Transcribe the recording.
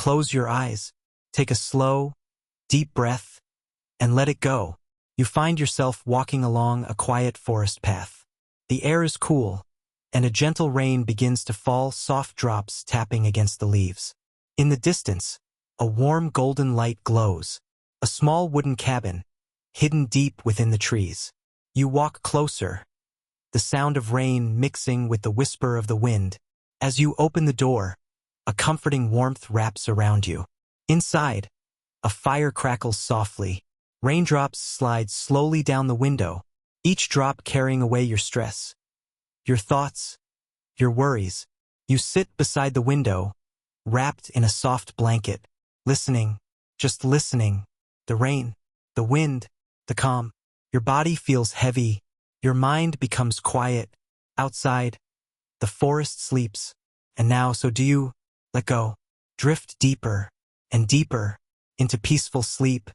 close your eyes, take a slow, deep breath, and let it go. You find yourself walking along a quiet forest path. The air is cool, and a gentle rain begins to fall, soft drops tapping against the leaves. In the distance, a warm golden light glows. A small wooden cabin, hidden deep within the trees. You walk closer, the sound of rain mixing with the whisper of the wind. As you open the door, a comforting warmth wraps around you. Inside, a fire crackles softly. Raindrops slide slowly down the window, each drop carrying away your stress, your thoughts, your worries. You sit beside the window, wrapped in a soft blanket, listening, just listening. The rain, the wind, the calm. Your body feels heavy. Your mind becomes quiet. Outside, the forest sleeps. And now, so do you let go, drift deeper and deeper into peaceful sleep.